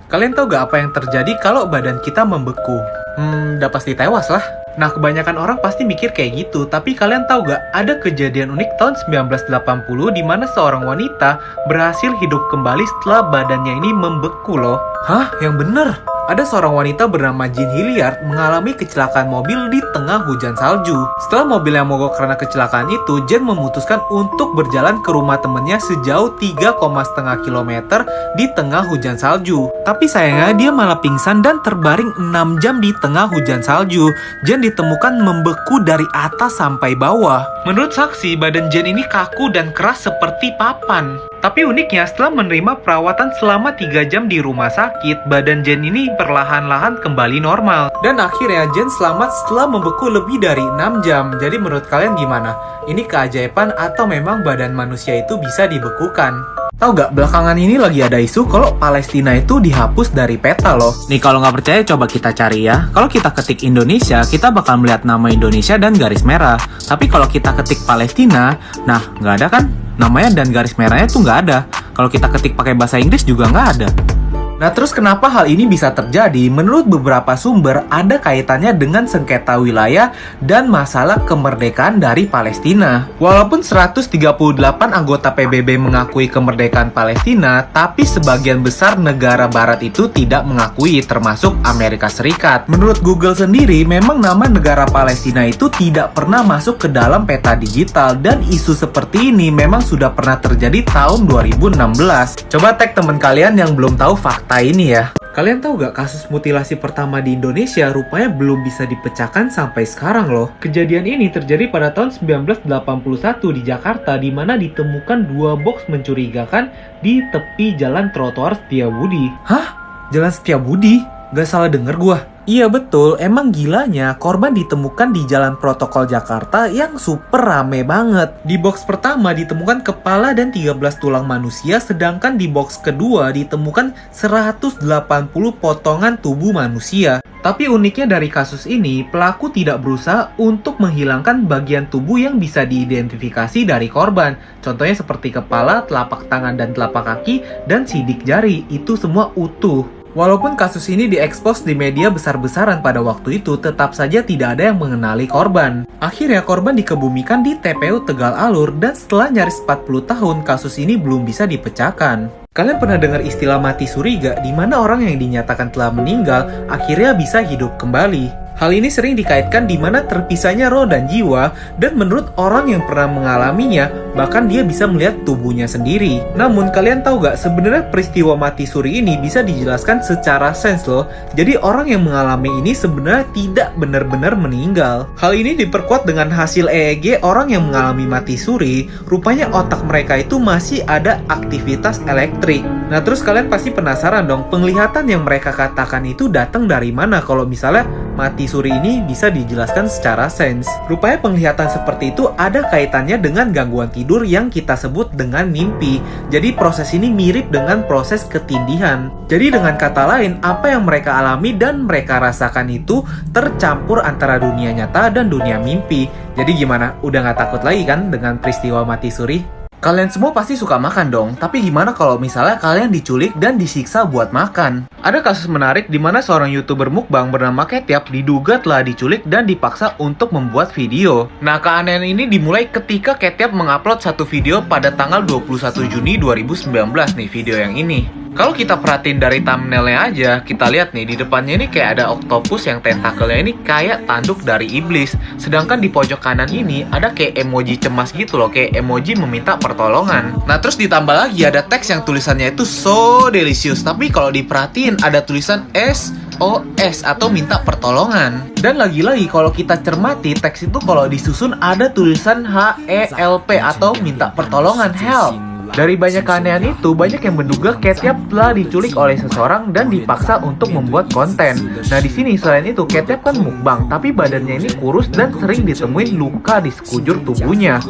Kalian tahu gak apa yang terjadi kalau badan kita membeku? Udah pasti tewas lah. Nah, kebanyakan orang pasti mikir kayak gitu, tapi kalian tahu gak, ada kejadian unik tahun 1980 di mana seorang wanita berhasil hidup kembali setelah badannya ini membeku loh. Hah? Yang bener? Ada seorang wanita bernama Jean Hilliard mengalami kecelakaan mobil di tengah hujan salju. Setelah mobilnya mogok karena kecelakaan itu, Jean memutuskan untuk berjalan ke rumah temannya sejauh 3,5 km di tengah hujan salju. Tapi sayangnya dia malah pingsan dan terbaring 6 jam di tengah hujan salju. Jean ditemukan membeku dari atas sampai bawah. Menurut saksi, badan Jean ini kaku dan keras seperti papan. Tapi uniknya, setelah menerima perawatan selama 3 jam di rumah sakit, badan Jean ini perlahan-lahan kembali normal. Dan akhirnya Jean selamat setelah membeku lebih dari 6 jam. Jadi menurut kalian gimana? Ini keajaiban atau memang badan manusia itu bisa dibekukan? Tahu gak, belakangan ini lagi ada isu kalau Palestina itu dihapus dari peta loh. Nih kalau nggak percaya coba kita cari ya. Kalau kita ketik Indonesia, kita bakal melihat nama Indonesia dan garis merah. Tapi kalau kita ketik Palestina, nah nggak ada kan? Namanya dan garis merahnya tuh nggak ada. Kalau kita ketik pakai bahasa Inggris juga nggak ada. Nah terus kenapa hal ini bisa terjadi? Menurut beberapa sumber ada kaitannya dengan sengketa wilayah dan masalah kemerdekaan dari Palestina. Walaupun 138 anggota PBB mengakui kemerdekaan Palestina, tapi sebagian besar negara barat itu tidak mengakui, termasuk Amerika Serikat. Menurut Google sendiri, memang nama negara Palestina itu tidak pernah masuk ke dalam peta digital, dan isu seperti ini memang sudah pernah terjadi tahun 2016. Coba tag teman kalian yang belum tahu fakta ini ya. Kalian tahu gak, kasus mutilasi pertama di Indonesia rupanya belum bisa dipecahkan sampai sekarang loh. Kejadian ini terjadi pada tahun 1981 di Jakarta, di mana ditemukan 2 box mencurigakan di tepi jalan trotoar Setiabudi. Hah? Jalan Setiabudi? Gak salah denger gua? Iya betul, emang gilanya korban ditemukan di Jalan Protokol Jakarta yang super rame banget. Di box pertama ditemukan kepala dan 13 tulang manusia, sedangkan di box kedua ditemukan 180 potongan tubuh manusia. Tapi uniknya dari kasus ini, pelaku tidak berusaha untuk menghilangkan bagian tubuh yang bisa diidentifikasi dari korban. Contohnya seperti kepala, telapak tangan dan telapak kaki, dan sidik jari, itu semua utuh. Walaupun kasus ini diekspos di media besar-besaran pada waktu itu, tetap saja tidak ada yang mengenali korban. Akhirnya korban dikebumikan di TPU Tegal Alur, dan setelah nyaris 40 tahun, kasus ini belum bisa dipecahkan. Kalian pernah dengar istilah mati suri gak? Di mana orang yang dinyatakan telah meninggal, akhirnya bisa hidup kembali. Hal ini sering dikaitkan di mana terpisahnya roh dan jiwa, dan menurut orang yang pernah mengalaminya, bahkan dia bisa melihat tubuhnya sendiri. Namun kalian tahu gak, sebenarnya peristiwa mati suri ini bisa dijelaskan secara sains loh. Jadi orang yang mengalami ini sebenarnya tidak benar-benar meninggal. Hal ini diperkuat dengan hasil EEG orang yang mengalami mati suri. Rupanya otak mereka itu masih ada aktivitas elektrik. Nah terus kalian pasti penasaran dong, penglihatan yang mereka katakan itu datang dari mana kalau misalnya mati suri ini bisa dijelaskan secara sains. Rupanya penglihatan seperti itu ada kaitannya dengan gangguan tidur yang kita sebut dengan mimpi. Jadi proses ini mirip dengan proses ketindihan. Jadi dengan kata lain, apa yang mereka alami dan mereka rasakan itu tercampur antara dunia nyata dan dunia mimpi. Jadi gimana? Udah gak takut lagi kan dengan peristiwa mati suri? Kalian semua pasti suka makan dong, tapi gimana kalau misalnya kalian diculik dan disiksa buat makan? Ada kasus menarik di mana seorang YouTuber mukbang bernama Ketiap diduga telah diculik dan dipaksa untuk membuat video. Nah, keanehan ini dimulai ketika Ketiap mengupload satu video pada tanggal 21 Juni 2019 nih, video yang ini. Kalau kita perhatiin dari thumbnailnya aja, kita lihat nih, di depannya ini kayak ada octopus yang tentakelnya ini kayak tanduk dari iblis. Sedangkan di pojok kanan ini ada kayak emoji cemas gitu loh, kayak emoji meminta pertolongan. Nah terus ditambah lagi ada teks yang tulisannya itu so delicious, tapi kalau diperhatiin ada tulisan SOS atau minta pertolongan. Dan lagi-lagi kalau kita cermati teks itu kalau disusun ada tulisan HELP atau minta pertolongan, help. Dari banyak keanehan itu, banyak yang menduga Ketiap telah diculik oleh seseorang dan dipaksa untuk membuat konten. Nah di sini selain itu, Ketiap kan mukbang, tapi badannya ini kurus dan sering ditemuin luka di sekujur tubuhnya.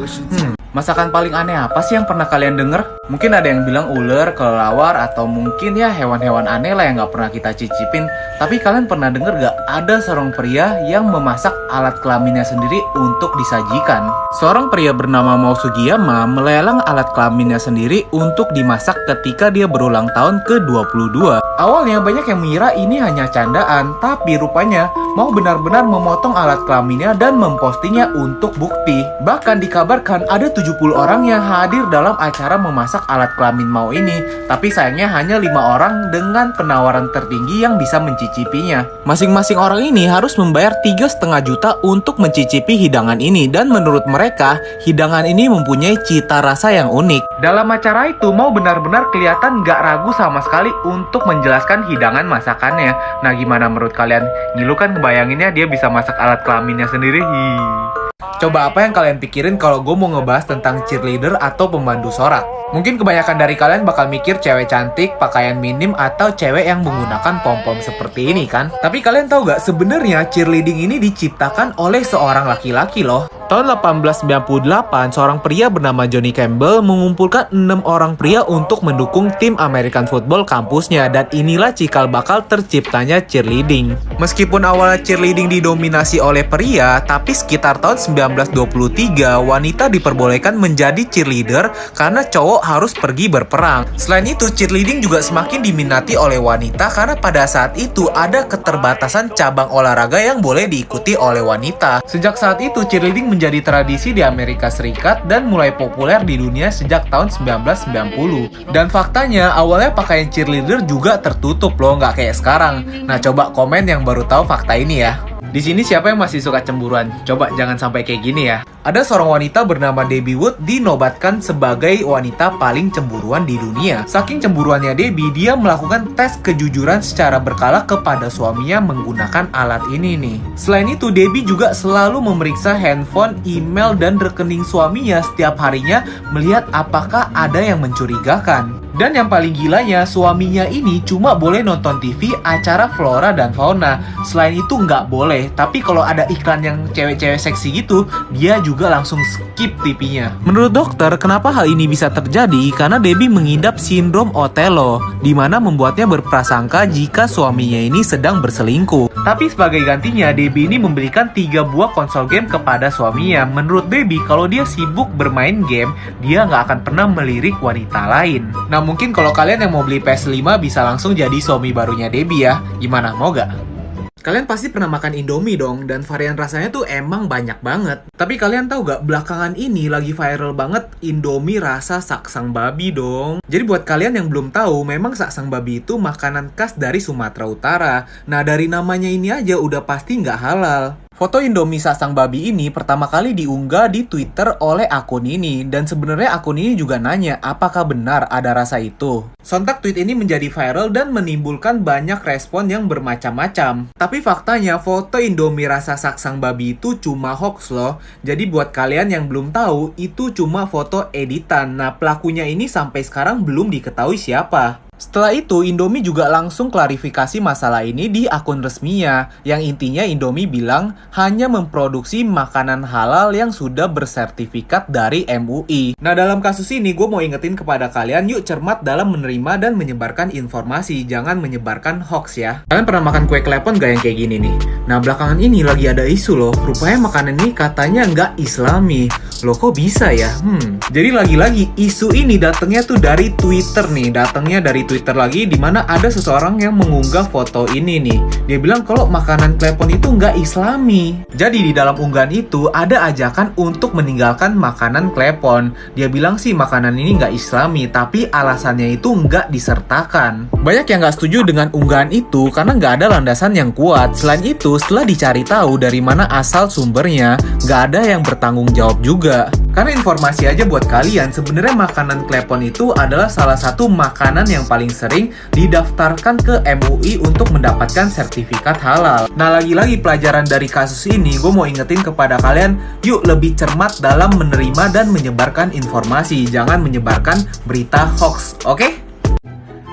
Masakan paling aneh apa sih yang pernah kalian denger? Mungkin ada yang bilang ular, kelelawar, atau mungkin ya hewan-hewan aneh lah yang gak pernah kita cicipin. Tapi kalian pernah denger gak ada seorang pria yang memasak alat kelaminnya sendiri untuk disajikan? Seorang pria bernama Mao Sugiyama melelang alat kelaminnya sendiri untuk dimasak ketika dia berulang tahun ke-22. Awalnya banyak yang mengira ini hanya candaan, tapi rupanya Mao benar-benar memotong alat kelaminnya dan mempostingnya untuk bukti. Bahkan dikabarkan ada 70 orang yang hadir dalam acara memasak alat kelamin Mao ini, tapi sayangnya hanya 5 orang dengan penawaran tertinggi yang bisa mencicipinya. Masing-masing orang ini harus membayar 3,5 juta untuk mencicipi hidangan ini, dan menurut mereka, hidangan ini mempunyai cita rasa yang unik. Dalam acara itu, Mao benar-benar kelihatan gak ragu sama sekali untuk menjelaskan hidangan masakannya. Nah, gimana menurut kalian? Ngilu kan ngebayanginnya dia bisa masak alat kelaminnya sendiri? Coba apa yang kalian pikirin kalau gue mau ngebahas tentang cheerleader atau pemandu sorak? Mungkin kebanyakan dari kalian bakal mikir cewek cantik, pakaian minim, atau cewek yang menggunakan pom-pom seperti ini kan? Tapi kalian tahu gak sebenarnya cheerleading ini diciptakan oleh seorang laki-laki loh. Tahun 1898, seorang pria bernama Johnny Campbell mengumpulkan 6 orang pria untuk mendukung tim American Football kampusnya, dan inilah cikal bakal terciptanya cheerleading. Meskipun awalnya cheerleading didominasi oleh pria, tapi sekitar tahun 1923, wanita diperbolehkan menjadi cheerleader karena cowok harus pergi berperang. Selain itu, cheerleading juga semakin diminati oleh wanita karena pada saat itu ada keterbatasan cabang olahraga yang boleh diikuti oleh wanita. Sejak saat itu, cheerleading menjadi tradisi di Amerika Serikat dan mulai populer di dunia sejak tahun 1990. Dan faktanya, awalnya pakaian cheerleader juga tertutup loh, nggak kayak sekarang. Nah, coba komen yang baru tahu fakta ini ya. Di sini siapa yang masih suka cemburuan? Coba jangan sampai kayak gini ya. Ada seorang wanita bernama Debbie Wood dinobatkan sebagai wanita paling cemburuan di dunia. Saking cemburuannya Debbie, dia melakukan tes kejujuran secara berkala kepada suaminya menggunakan alat ini nih. Selain itu, Debbie juga selalu memeriksa handphone, email, dan rekening suaminya setiap harinya melihat apakah ada yang mencurigakan. Dan yang paling gilanya, suaminya ini cuma boleh nonton TV acara flora dan fauna. Selain itu nggak boleh, tapi kalau ada iklan yang cewek-cewek seksi gitu, dia juga langsung skip TV-nya. Menurut dokter, kenapa hal ini bisa terjadi? Karena Debbie mengidap sindrom Othello, di mana membuatnya berprasangka jika suaminya ini sedang berselingkuh. Tapi sebagai gantinya, Debbie ini memberikan 3 buah konsol game kepada suaminya. Menurut Debbie, kalau dia sibuk bermain game, dia nggak akan pernah melirik wanita lain. Nah, mungkin kalau kalian yang mau beli PS5 bisa langsung jadi suami barunya Debbie ya. Gimana, mau gak? Kalian pasti pernah makan Indomie dong, dan varian rasanya tuh emang banyak banget. Tapi kalian tahu gak, belakangan ini lagi viral banget Indomie rasa saksang babi dong. Jadi buat kalian yang belum tahu, memang saksang babi itu makanan khas dari Sumatera Utara. Nah, dari namanya ini aja udah pasti nggak halal. Foto Indomie saksang babi ini pertama kali diunggah di Twitter oleh akun ini, dan sebenarnya akun ini juga nanya apakah benar ada rasa itu. Sontak tweet ini menjadi viral dan menimbulkan banyak respon yang bermacam-macam. Tapi faktanya foto Indomie rasa saksang babi itu cuma hoax loh. Jadi buat kalian yang belum tahu, itu cuma foto editan. Nah, pelakunya ini sampai sekarang belum diketahui siapa. Setelah itu, Indomie juga langsung klarifikasi masalah ini di akun resminya, yang intinya Indomie bilang hanya memproduksi makanan halal yang sudah bersertifikat dari MUI. Nah, dalam kasus ini gue mau ingetin kepada kalian, yuk cermat dalam menerima dan menyebarkan informasi, jangan menyebarkan hoax ya. Kalian pernah makan kue klepon gak yang kayak gini nih? Nah, belakangan ini lagi ada isu loh, rupanya makanan ini katanya nggak islami. Loh, kok bisa ya? Jadi lagi-lagi isu ini datangnya tuh dari Twitter nih, datangnya dari Twitter lagi, dimana ada seseorang yang mengunggah foto ini nih. Dia bilang kalau makanan klepon itu nggak islami. Jadi di dalam unggahan itu ada ajakan untuk meninggalkan makanan klepon. Dia bilang sih makanan ini nggak islami, tapi alasannya itu nggak disertakan. Banyak yang nggak setuju dengan unggahan itu karena nggak ada landasan yang kuat. Selain itu, setelah dicari tahu dari mana asal sumbernya, nggak ada yang bertanggung jawab juga. Karena informasi aja buat kalian, sebenarnya makanan klepon itu adalah salah satu makanan yang paling sering didaftarkan ke MUI untuk mendapatkan sertifikat halal. Nah, lagi-lagi pelajaran dari kasus ini, gue mau ingetin kepada kalian, yuk lebih cermat dalam menerima dan menyebarkan informasi, jangan menyebarkan berita hoax, oke?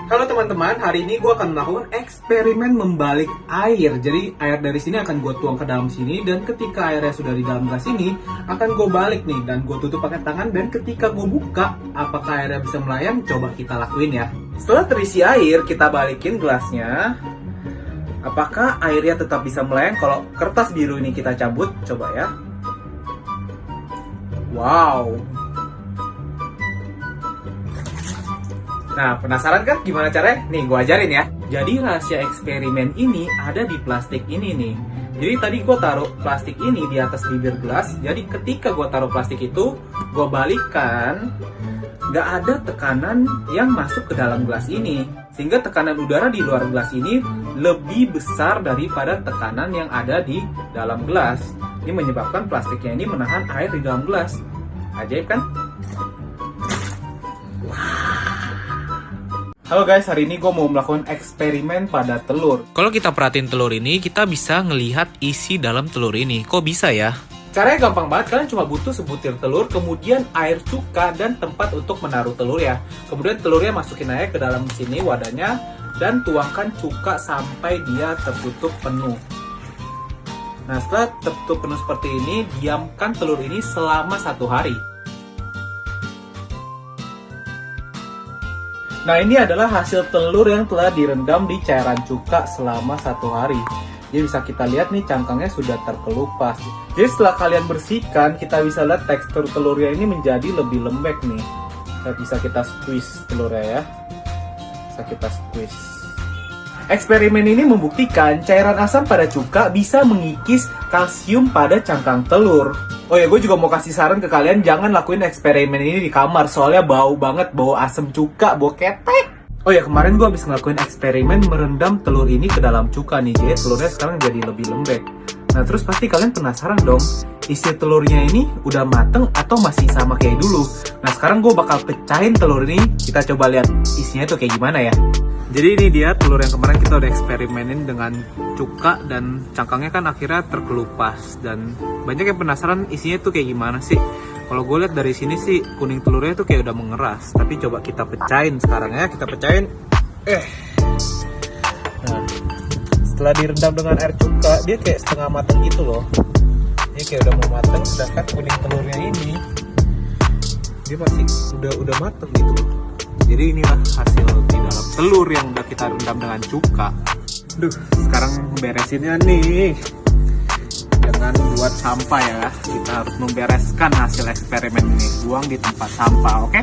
Halo teman-teman, hari ini gue akan melakukan eksperimen membalik air. Jadi air dari sini akan gue tuang ke dalam sini, dan ketika airnya sudah di dalam gelas ini akan gue balik nih, dan gue tutup pakai tangan. Dan ketika gue buka, apakah airnya bisa melayang? Coba kita lakuin ya. Setelah terisi air, kita balikin gelasnya. Apakah airnya tetap bisa melayang kalau kertas biru ini kita cabut? Coba ya. Wow. Nah, penasaran kan gimana caranya? Nih, gue ajarin ya. Jadi rahasia eksperimen ini ada di plastik ini nih. Jadi tadi gue taruh plastik ini di atas bibir gelas. Jadi ketika gue taruh plastik itu, gue balikkan, nggak ada tekanan yang masuk ke dalam gelas ini. Sehingga tekanan udara di luar gelas ini lebih besar daripada tekanan yang ada di dalam gelas. Ini menyebabkan plastiknya ini menahan air di dalam gelas. Ajaib kan? Halo guys, hari ini gue mau melakukan eksperimen pada telur. Kalau kita perhatiin telur ini, kita bisa ngelihat isi dalam telur ini. Kok bisa ya? Caranya gampang banget, kalian cuma butuh sebutir telur, kemudian air cuka, dan tempat untuk menaruh telur ya. Kemudian telurnya masukin aja ke dalam sini wadahnya, dan tuangkan cuka sampai dia tertutup penuh. Nah, setelah tertutup penuh seperti ini, diamkan telur ini selama 1 hari. Nah, ini adalah hasil telur yang telah direndam di cairan cuka selama 1 hari. Jadi bisa kita lihat nih, cangkangnya sudah terkelupas. Jadi setelah kalian bersihkan, kita bisa lihat tekstur telurnya ini menjadi lebih lembek nih. Bisa kita squeeze telurnya ya. Bisa kita squeeze. Eksperimen ini membuktikan cairan asam pada cuka bisa mengikis kalsium pada cangkang telur. Oh ya, gue juga mau kasih saran ke kalian, jangan lakuin eksperimen ini di kamar, soalnya bau banget, bau asam cuka, bau ketek. Oh ya, kemarin gue habis ngelakuin eksperimen merendam telur ini ke dalam cuka nih, jadi telurnya sekarang jadi lebih lembek. Nah, terus pasti kalian penasaran dong, isi telurnya ini udah mateng atau masih sama kayak dulu? Nah, sekarang gue bakal pecahin telur ini, kita coba lihat isinya tuh kayak gimana ya. Jadi ini dia telur yang kemarin kita udah eksperimenin dengan cuka, dan cangkangnya kan akhirnya terkelupas. Dan banyak yang penasaran isinya tuh kayak gimana sih. Kalau gue lihat dari sini sih kuning telurnya tuh kayak udah mengeras. Tapi coba kita pecahin sekarang ya, kita pecahin. Nah, setelah direndam dengan air cuka, dia kayak setengah matang gitu loh. Dia kayak udah mau matang, sedangkan kuning telurnya ini dia masih udah matang gitu loh. Jadi inilah hasil di dalam telur yang udah kita rendam dengan cuka. Duh, sekarang beresinnya nih. Jangan buat sampah ya. Kita harus membereskan hasil eksperimen ini. Buang di tempat sampah, oke?